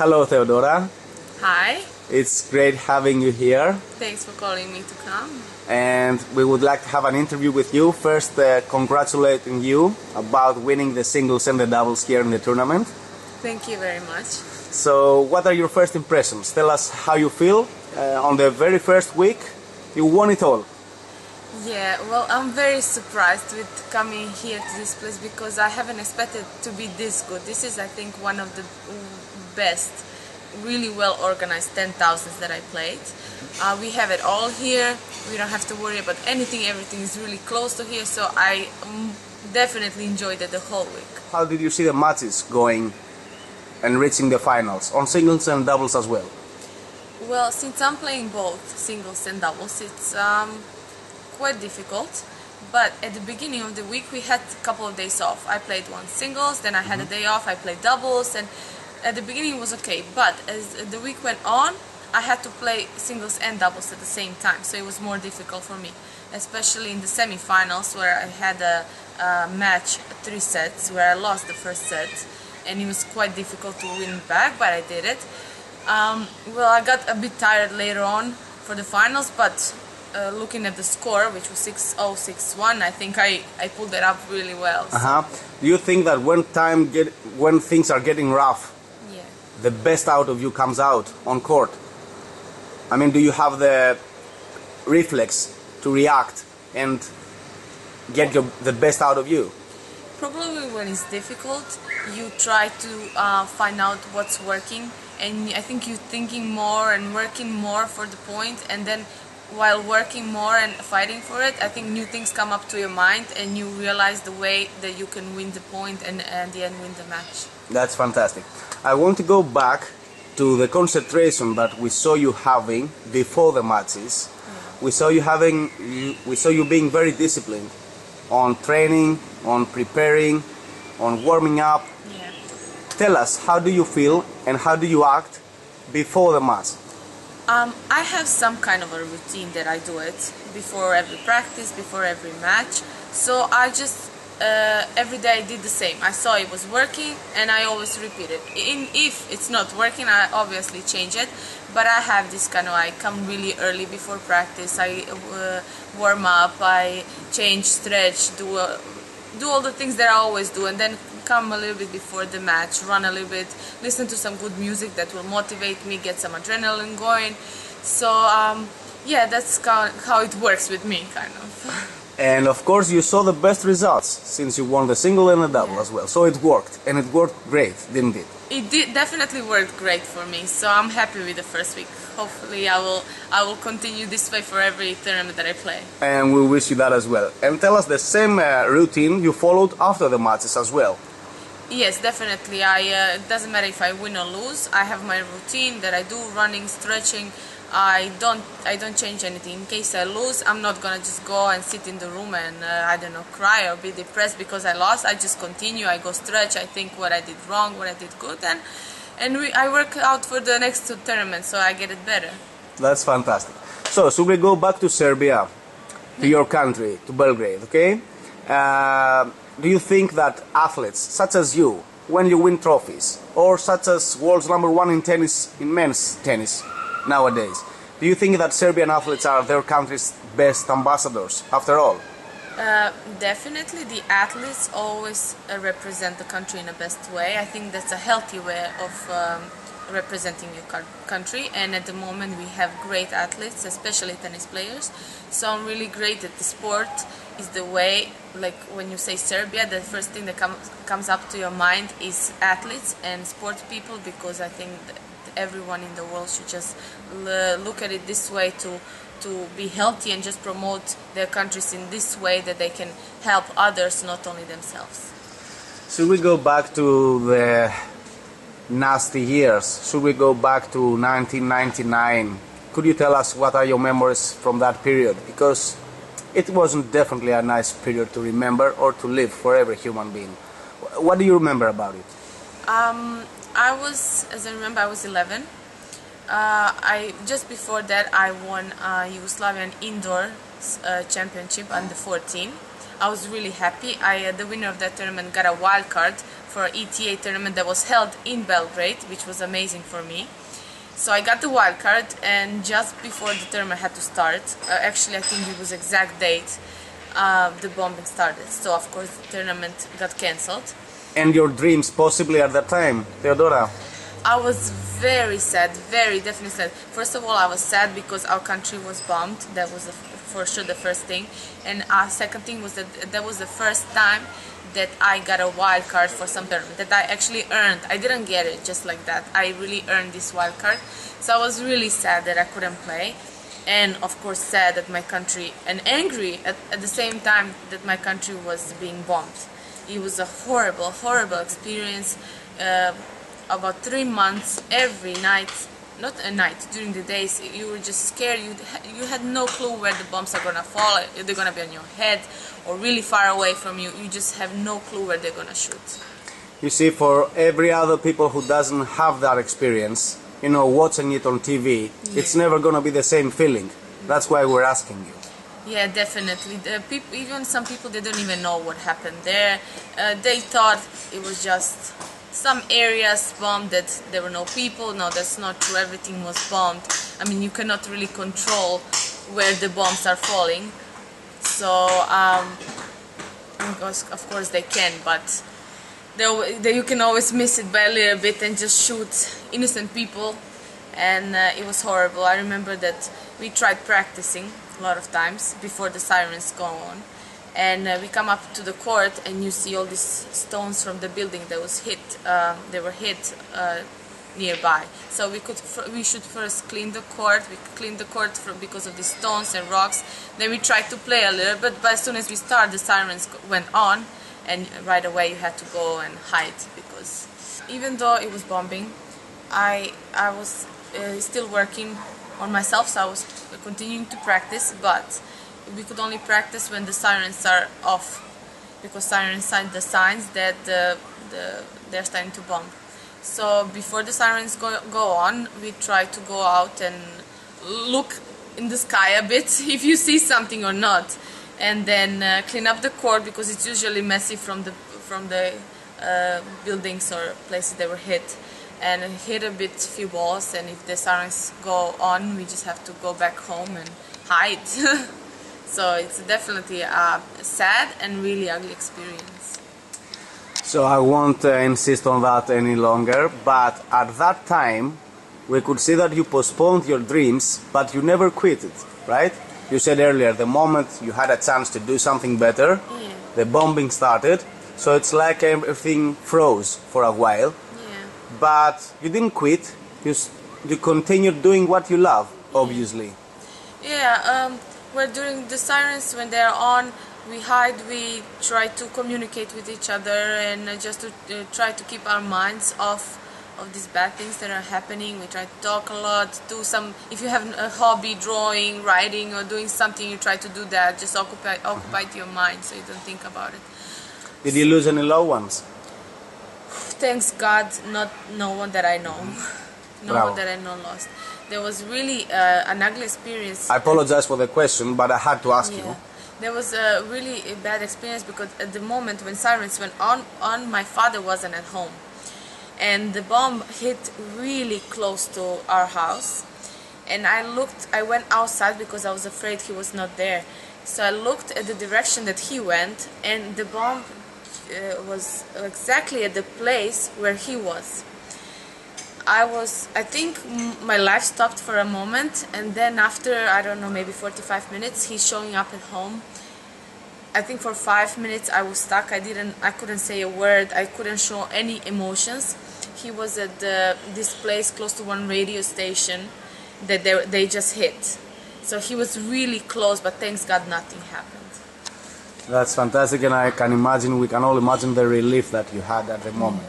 Hello, Teodora. Hi. It's great having you here. Thanks for calling me to come. And we would like to have an interview with you. First, congratulating you about winning the singles and the doubles here in the tournament. Thank you very much. So, what are your first impressions? Tell us how you feel. On the very first week, you won it all. Yeah, well, I'm very surprised with coming here to this place because I haven't expected to be this good. This is, I think, one of the best, really well organized 10,000s that I played. We have it all here. We don't have to worry about anything. Everything is really close to here, so I definitely enjoyed it the whole week. How did you see the matches going and reaching the finals, on singles and doubles as well? Well, since I'm playing both singles and doubles, it's quite difficult, but at the beginning of the week we had a couple of days off. I played one singles, then I had a day off, I played doubles, and at the beginning it was okay, but as the week went on I had to play singles and doubles at the same time, so it was more difficult for me, especially in the semi-finals where I had a match 3 sets where I lost the first set and it was quite difficult to win back, but I did it. Well, I got a bit tired later on for the finals, but looking at the score, which was 6-0, 6-1, I think I pulled it up really well. So. Do you think that when things are getting rough, yeah, the best out of you comes out on court? I mean, do you have the reflex to react and get the best out of you? Probably when it's difficult, you try to find out what's working, and I think you're thinking more and working more for the point, and then while working more and fighting for it, I think new things come up to your mind and you realize the way that you can win the point and at the end win the match. That's fantastic. I want to go back to the concentration that we saw you having before the matches. Yeah. We saw you being very disciplined on training, on preparing, on warming up. Yeah. Tell us, how do you feel and how do you act before the match? I have some kind of a routine that I do it before every practice, before every match. So I just every day I did the same. I saw it was working and I always repeat it. If it's not working, I obviously change it. But I have this kind of, I come really early before practice. I warm up, I change, stretch, do all the things that I always do, and then come a little bit before the match, run a little bit, listen to some good music that will motivate me, get some adrenaline going. So yeah, that's how it works with me, kind of. And of course you saw the best results since you won the single and the double as well. So it worked, and it worked great, didn't it? It definitely worked great for me, so I'm happy with the first week. Hopefully I will continue this way for every tournament that I play. And we wish you that as well. And tell us the same routine you followed after the matches as well. Yes, definitely. It doesn't matter if I win or lose. I have my routine that I do, running, stretching. I don't change anything. In case I lose, I'm not gonna just go and sit in the room and I don't know, cry or be depressed because I lost. I just continue. I go stretch. I think what I did wrong, what I did good, and I work out for the next 2 tournaments, so I get it better. That's fantastic. So should we go back to Serbia, to your country, to Belgrade? Okay. Do you think that athletes such as you, when you win trophies, or such as world's #1 in tennis, in men's tennis nowadays, do you think that Serbian athletes are their country's best ambassadors after all? Definitely, the athletes always represent the country in the best way. I think that's a healthy way of representing your country, and at the moment we have great athletes, especially tennis players. So I'm really great that the sport is the way, like when you say Serbia, the first thing that comes up to your mind is athletes and sport people, because I think that everyone in the world should just look at it this way, to be healthy and just promote their countries in this way that they can help others, not only themselves. Should we go back to the nasty years? Should we go back to 1999? Could you tell us what are your memories from that period? Because it wasn't definitely a nice period to remember or to live for every human being. What do you remember about it? As I remember, I was 11. Just before that, I won Yugoslavian indoor championship under 14. I was really happy. The winner of that tournament got a wild card for ETA tournament that was held in Belgrade, which was amazing for me. So I got the wild card, and just before the tournament had to start, actually I think it was exact date, the bombing started. So of course the tournament got cancelled. And your dreams possibly at that time, Teodora? I was very sad, very definitely sad. First of all, I was sad because our country was bombed. That was for sure the first thing. And second thing was that was the first time that I got a wild card for some tournament that I actually earned. I didn't get it just like that. I really earned this wild card. So I was really sad that I couldn't play. And of course sad that my country, and angry at the same time that my country was being bombed. It was a horrible, horrible experience. About 3 months, every night, not a night, during the days, you were just scared. You had no clue where the bombs are gonna fall. If they're gonna be on your head or really far away from you. You just have no clue where they're gonna shoot. You see, for every other people who doesn't have that experience, you know, watching it on TV, it's never gonna be the same feeling. That's why we're asking you. Yeah, definitely. Even some people, they don't even know what happened there. They thought it was just some areas bombed, that there were no people. No, that's not true. Everything was bombed. I mean, you cannot really control where the bombs are falling. So, of course they can, but you can always miss it by a little bit and just shoot innocent people. And it was horrible. I remember that we tried practicing a lot of times before the sirens go on. And we come up to the court, and you see all these stones from the building that was hit. They were hit nearby. So we should first clean the court. We cleaned the court because of the stones and rocks. Then we tried to play a little bit, but as soon as we started, the sirens went on, and right away you had to go and hide, because even though it was bombing, I was still working on myself. So I was continuing to practice, but we could only practice when the sirens are off, because sirens sign the signs that they're starting to bomb. So before the sirens go on, we try to go out and look in the sky a bit if you see something or not, and then clean up the court, because it's usually messy from the buildings or places that were hit, and hit a few balls. And if the sirens go on, we just have to go back home and hide. So it's definitely a sad and really ugly experience. So I won't insist on that any longer, but at that time we could see that you postponed your dreams, but you never quit it, right? You said earlier, the moment you had a chance to do something better, the bombing started, so it's like everything froze for a while. But you didn't quit, you continued doing what you love, obviously. Where during the sirens, when they're on, we hide, we try to communicate with each other, and just to try to keep our minds off of these bad things that are happening. We try to talk a lot, do some, if you have a hobby, drawing, writing, or doing something, you try to do that, just occupy your mind so you don't think about it. Did you lose any loved ones? Thanks God, no one that I know. No Bravo. one that I know lost. There was really an ugly experience. I apologize for the question, but I had to ask you. There was a really bad experience, because at the moment when sirens went on, my father wasn't at home. And the bomb hit really close to our house. And I went outside because I was afraid he was not there. So I looked at the direction that he went, and the bomb was exactly at the place where he was. I think my life stopped for a moment, and then after, I don't know, maybe 45 minutes, he's showing up at home. I think for 5 minutes I was stuck. I couldn't say a word. I couldn't show any emotions. He was at this place close to one radio station that they just hit. So he was really close, but thanks God nothing happened. That's fantastic, and I can imagine, we can all imagine the relief that you had at the moment.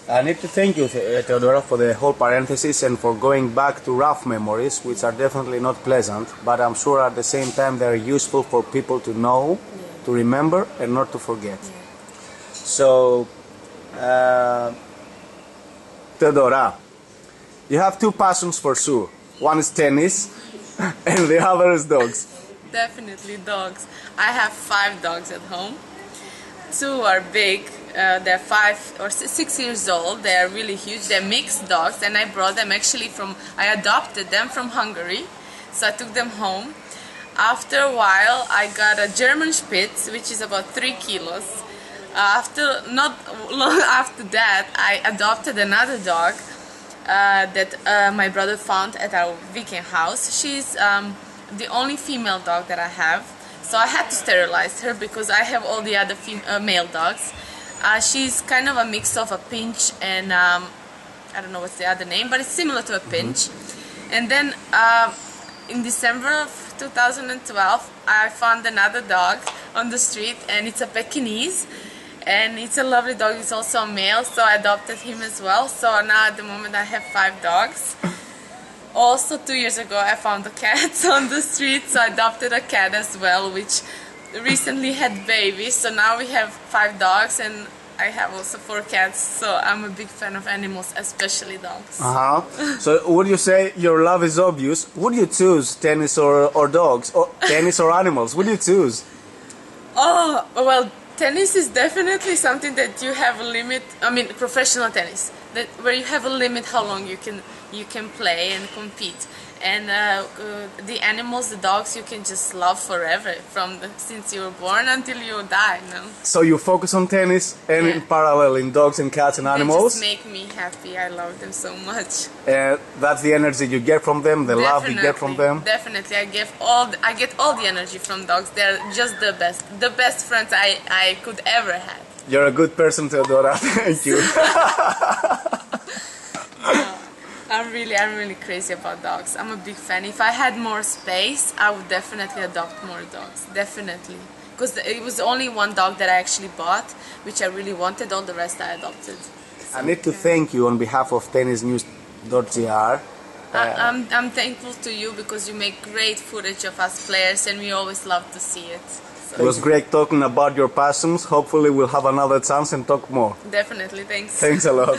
I need to thank you, Teodora, for the whole parenthesis and for going back to rough memories, which are definitely not pleasant, but I'm sure at the same time they're useful for people to know, to remember, and not to forget. So, Teodora, you have two passions for sure. One is tennis, and the other is dogs. Definitely dogs. I have 5 dogs at home. 2 are big, They're 5 or 6 years old. They're really huge. They're mixed dogs, and I brought them actually I adopted them from Hungary. So I took them home. After a while, I got a German Spitz, which is about 3 kilos. Not long after that, I adopted another dog that my brother found at our weekend house. She's the only female dog that I have, so I had to sterilize her because I have all the other male dogs. She's kind of a mix of a pinch and I don't know what's the other name, but it's similar to a pinch. And then in December of 2012, I found another dog on the street, and it's a Pekingese. And it's a lovely dog. It's also a male, so I adopted him as well. So now at the moment I have 5 dogs. Also 2 years ago I found a cat on the street, so I adopted a cat as well, which recently had babies. So now we have 5 dogs, and I have also 4 cats. So I'm a big fan of animals, especially dogs. So would you say your love is obvious? Would you choose tennis or dogs? Or tennis or animals? Would you choose? Oh, well, tennis is definitely something that you have a limit. I mean, professional tennis, where you have a limit how long you can play and compete. And the animals, the dogs, you can just love forever, since you were born until you die. No? So you focus on tennis and in parallel in dogs and cats and animals. They just make me happy. I love them so much. That's the energy you get from them, the love you get from them. Definitely, I get all the energy from dogs. They're just the best friends I could ever have. You're a good person, Teodora. Thank you. I'm really crazy about dogs. I'm a big fan. If I had more space, I would definitely adopt more dogs. Definitely. Because it was only one dog that I actually bought, which I really wanted. All the rest I adopted. So, I need to thank you on behalf of tennisnews.gr. I'm thankful to you because you make great footage of us players, and we always love to see it. So. It was great talking about your passions. Hopefully we'll have another chance and talk more. Definitely, thanks. Thanks a lot.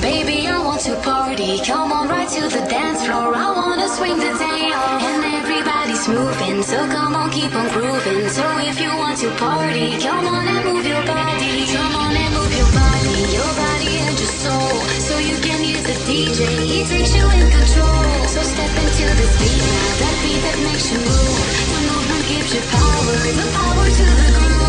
Baby, I want to party. Come on, right to the dance floor. I wanna swing the day on. And everybody's moving, so come on, keep on grooving. So if you want to party, come on and move your body. Come on and move your body and your soul. So you can use the DJ, he takes you in control. So step into this beat now, that beat that makes you move. The movement gives you power, the power to the groove.